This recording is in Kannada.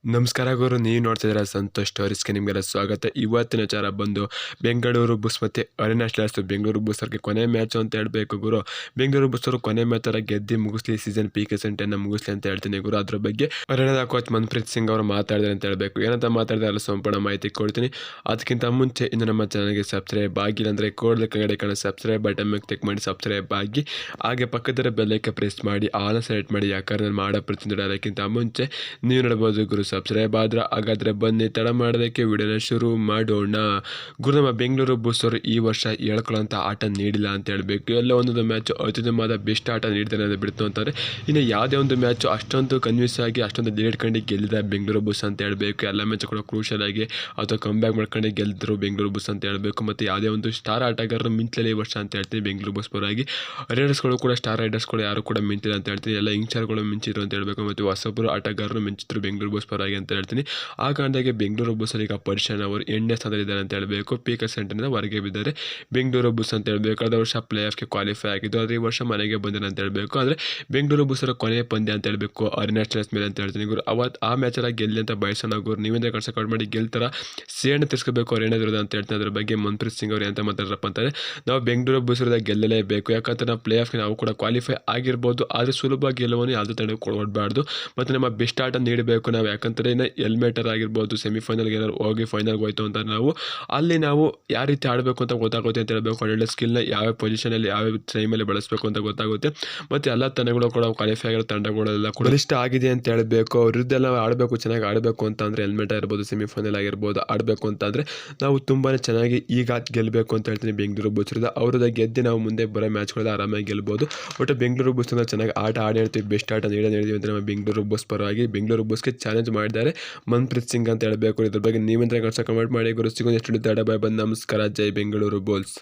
ನಮಸ್ಕಾರ ಗುರು, ನೀವು ನೋಡ್ತಿದ್ದೀರಾ ಸಂತೋಷ್ ಸ್ಟೋರೀಸ್ಗೆ ನಿಮಗೆಲ್ಲ ಸ್ವಾಗತ. ಇವತ್ತಿನ ವಿಚಾರ ಬಂದು ಬೆಂಗಳೂರು ಬುಲ್ಸ್ ಮತ್ತು ಅರೆನಾ ಸ್ಟಾರ್ಸ್. ಬೆಂಗಳೂರು ಬುಲ್ಸರ್ಗೆ ಕೊನೆ ಮ್ಯಾಚು ಅಂತ ಹೇಳಬೇಕು ಗುರು. ಬೆಂಗಳೂರು ಬುಲ್ಸರು ಕೊನೆ ಮ್ಯಾಚರ ಗೆದ್ದು ಮುಗಿಸ್ಲಿ, ಸೀಸನ್ ಪೀಕ್ ಸೆಂಟನ್ನು ಮುಗಿಸ್ಲಿ ಅಂತ ಹೇಳ್ತೀನಿ ಗುರು. ಅದ್ರ ಬಗ್ಗೆ ಅರೆನಾದ ಕೋಚ್ ಮನ್ಪ್ರೀತ್ ಸಿಂಗ್ ಅವರು ಮಾತಾಡಿದ್ದಾರೆ ಅಂತ ಹೇಳಬೇಕು. ಏನಂತ ಮಾತಾಡಿದ್ರೆ ಎಲ್ಲ ಸಂಪೂರ್ಣ ಮಾಹಿತಿ ಕೊಡ್ತೀನಿ. ಅದಕ್ಕಿಂತ ಮುಂಚೆ ಇನ್ನು ನಮ್ಮ ಚಾನಲ್ಗೆ ಸಬ್ಸ್ಕ್ರೈಬ್ ಆಗಿಲ್ಲ ಅಂದರೆ ಕೂಡಲೇ ಕೆಳಗಡೆ ಕಾಣೋ ಸಬ್ಸ್ಕ್ರೈಬ್ ಬಟನ್ ಮೇಲೆ ಕ್ಲಿಕ್ ಮಾಡಿ ಸಬ್ಸ್ಕ್ರೈಬ್ ಆಗಿ, ಹಾಗೆ ಪಕ್ಕದ ಬೆಲ್ಲೈಕನ್ ಪ್ರೆಸ್ ಮಾಡಿ ಆಲ್ ಸೆಲೆಕ್ಟ್ ಮಾಡಿ. ಯಾಕಂದ್ರೆ ನಾನು ಮಾಡೋ ಪ್ರತಿಯೊಂದು ಅದಕ್ಕಿಂತ ಮುಂಚೆ ನೀವು ನೋಡ್ಬೋದು ಗುರು. ಸಬ್ಸ್ಕ್ರೈಬ್ ಆದ್ರೆ ಹಾಗಾದರೆ ಬನ್ನಿ ತಡ ಮಾಡೋದಕ್ಕೆ ವಿಡಿಯೋನ ಶುರು ಮಾಡೋಣ. ಗುರು, ನಮ್ಮ ಬೆಂಗಳೂರು ಬುಲ್ಸ್ ಅವರು ಈ ವರ್ಷ ಹೇಳ್ಕೊಳ್ಳೋಂಥ ಆಟ ನೀಡಿಲ್ಲ ಅಂತ ಹೇಳಬೇಕು. ಎಲ್ಲ ಒಂದೊಂದು ಮ್ಯಾಚು ಅತ್ಯುತ್ತಮವಾದ ಬೆಸ್ಟ್ ಆಟ ನೀಡ್ತಾನೆ ಅಂತ ಬಿಡ್ತು ಅಂತಾರೆ. ಇನ್ನು ಯಾವುದೇ ಒಂದು ಮ್ಯಾಚು ಅಷ್ಟೊಂದು ಕನ್ವಿನ್ಸ್ ಆಗಿ ಅಷ್ಟೊಂದು ಲೀಡ್ ಕಂಡು ಗೆಲ್ಲಿದ ಬೆಂಗಳೂರು ಬುಲ್ಸ್ ಅಂತ ಹೇಳಬೇಕು. ಎಲ್ಲ ಮ್ಯಾಚ್ ಕೂಡ ಕ್ರೂಷಲ್ ಆಗಿ ಅಥವಾ ಕಂಬ್ಯಾಕ್ ಮಾಡ್ಕೊಂಡು ಗೆದ್ದರು ಬೆಂಗಳೂರು ಬುಲ್ಸ್ ಅಂತ ಹೇಳಬೇಕು. ಮತ್ತು ಯಾವುದೇ ಒಂದು ಸ್ಟಾರ್ ಆಟಗಾರರು ಮಿಂಚಲಿ ಈ ವರ್ಷ ಅಂತ ಹೇಳ್ತೀನಿ ಬೆಂಗಳೂರು ಬುಲ್ಸ್ ಪರವಾಗಿ. ರೈಡರ್ಸ್ಗಳು ಕೂಡ ಸ್ಟಾರ್ ರೈಡರ್ಸ್ಗಳು ಯಾರು ಕೂಡ ಮಿಂಚಿಲ್ಲ ಅಂತ ಹೇಳ್ತೀನಿ. ಎಲ್ಲ ಇಂಚಾರ್ಗಳು ಮಿಂಚಿದ್ರು ಅಂತ ಹೇಳಬೇಕು. ಮತ್ತು ಹೊಸಬರು ಆಟಗಾರರು ಮಿಂಚಿದ್ರು ಬೆಂಗಳೂರು ಬುಲ್ಸ್ ಪರವಾಗಿ ಅಂತ ಹೇಳ್ತೀನಿ. ಆ ಕಾರಣದಾಗೆ ಬೆಂಗಳೂರು ಬುಲ್ಸ್ ಈಗ ಪರ್ಷನ್ ಅವರು 8ನೇ ಸ್ಥಾನದಲ್ಲಿದ್ದಾರೆ ಅಂತ ಹೇಳಬೇಕು. ಪೀಕ್ ಸೆಂಟರ್ನಿಂದ ಹೊರಗೆ ಬಿದ್ದಾರೆ ಬೆಂಗಳೂರು ಬುಲ್ಸ್ ಅಂತ ಹೇಳಬೇಕು. ಕಳೆದ ವರ್ಷ ಪ್ಲೇ ಆಫ್ಗೆ ಕ್ವಾಲಿಫೈ ಆಗಿದ್ದು, ಆದರೆ ಈ ವರ್ಷ ಮನೆಗೆ ಬಂದಿದೆ ಅಂತ ಹೇಳಬೇಕು. ಆದರೆ ಬೆಂಗಳೂರು ಬುಲ್ಸರ ಕೊನೆಯ ಪಂದ್ಯ ಅಂತ ಹೇಳಬೇಕು ಅರೆನಾ ಸ್ಟಾರ್ಸ್ ಮೇಲೆ ಅಂತ ಹೇಳ್ತೀನಿ ಗುರು. ಆ ಮ್ಯಾಚರ ಗೆಲ್ಲಿ ಅಂತ ಬಯಸೋಣ ಗುರು. ನೀವೇಂದ್ರೆ ಕಳ್ಸ ಕಟ್ ಮಾಡಿ ಗೆಲ್ತಾರ ಸೇಣ ತಿರ್ಸ್ಕೋಬೇಕು ಅರೆನಾ ವಿರುದ್ಧ ಅಂತ ಹೇಳ್ತೀನಿ. ಅದ್ರ ಬಗ್ಗೆ ಮನ್ಪ್ರೀತ್ ಸಿಂಗ್ ಅವರು ಎಂತ ಮಾತಾಡ್ರಪ್ಪ ಅಂತಾರೆ, ನಾವು ಬೆಂಗಳೂರು ಬುಲ್ಸ್ ವಿರುದ್ಧ ಗೆಲ್ಲಲೇಬೇಕು. ಯಾಕಂದ್ರೆ ನಾವು ಪ್ಲೇ ಆಫ್ಗೆ ನಾವು ಕೂಡ ಕ್ವಾಲಿಫೈ ಆಗಿರ್ಬೋದು, ಆದರೆ ಸುಲಭ ಗೆಲುವನ್ನು ಯಾವುದೇ ತಂಡ ಕೊಡಬಾರ್ದು. ಮತ್ತು ನಮ್ಮ ಬೆಸ್ಟ್ ಆಟ ನೀಡಬೇಕು ನಾವು. ಯಾಕಂದರೆ ಎಲ್ಮೇಟರ್ ಆಗಿರ್ಬೋದು, ಸೆಮಿಫೈನಲ್ಗೆ ಏನಾದ್ರು ಹೋಗಿ ಫೈನಲ್ಗೆ ಹೋಯ್ತು ಅಂತ ಅಲ್ಲಿ ನಾವು ಯಾವ ರೀತಿ ಆಡಬೇಕು ಅಂತ ಗೊತ್ತಾಗುತ್ತೆ ಅಂತ ಹೇಳಬೇಕು. ಒಳ್ಳೆ ಸ್ಕಿಲ್ನ ಯಾವ ಪೊಸಿಷನಲ್ಲಿ ಯಾವ ಟೈಮಲ್ಲಿ ಬಳಸಬೇಕು ಅಂತ ಗೊತ್ತಾಗುತ್ತೆ. ಮತ್ತು ಎಲ್ಲ ತಂಡಗಳು ಕೂಡ ಕ್ವಾಲಿಫೈ ಆಗಿರೋ ತಂಡಗಳೆಲ್ಲ ಕೂಡ ಇಷ್ಟ ಆಗಿದೆ ಅಂತ ಹೇಳಬೇಕು. ಅವ್ರ ವಿರುದ್ಧ ಎಲ್ಲ ಆಡಬೇಕು, ಚೆನ್ನಾಗಿ ಆಡಬೇಕು ಅಂತ ಅಂದರೆ ಹೆಲ್ಮೆಟ್ ಆಗಿರ್ಬೋದು, ಸೆಮಿಫೈನಲ್ ಆಗಿರ್ಬೋದು ಆಡಬೇಕು ಅಂತ ಅಂದರೆ ನಾವು ತುಂಬಾ ಚೆನ್ನಾಗಿ ಈಗ ಗೆಲ್ಲಬೇಕು ಅಂತ ಹೇಳ್ತೀನಿ ಬೆಂಗಳೂರು ಬುಲ್ಸ್ ವಿರುದ್ಧ. ಅವ್ರದ್ದು ಗೆದ್ದು ನಾವು ಮುಂದೆ ಬರೋ ಮ್ಯಾಚ್ಗಳೆಲ್ಲ ಆರಾಮಾಗಿ ಗೆಲ್ಬೋದು. ಒಟ್ಟು ಬೆಂಗಳೂರು ಬುಲ್ಸ್ ಚೆನ್ನಾಗಿ ಆಟ ಆಡಿರ್ತೀವಿ, ಬೆಸ್ಟ್ ಆಟ ನೀಡಿದ್ದೀವಿ ಅಂತ ನಮ್ಮ ಬೆಂಗಳೂರು ಬುಲ್ಸ್ ಪರವಾಗಿ. ಬೆಂಗಳೂರು ಬುಲ್ಸ್ಗೆ ಚಾಲೆಂಜ್ ಮಾಡಿದ್ದಾರೆ ಮನ್ಪ್ರೀತ್ ಸಿಂಗ್ ಅಂತ ಹೇಳಬೇಕು. ಇದ್ರ ಬಗ್ಗೆ ನೀವೆಂದ್ರೆ ಕಮೆಂಟ್ ಮಾಡಿ ಗುರು. ಸಿಗೋದು ಎಷ್ಟು ಬಾಯ್ ಬಂದು ನಮಸ್ಕಾರ. ಜೈ ಬೆಂಗಳೂರು ಬುಲ್ಸ್.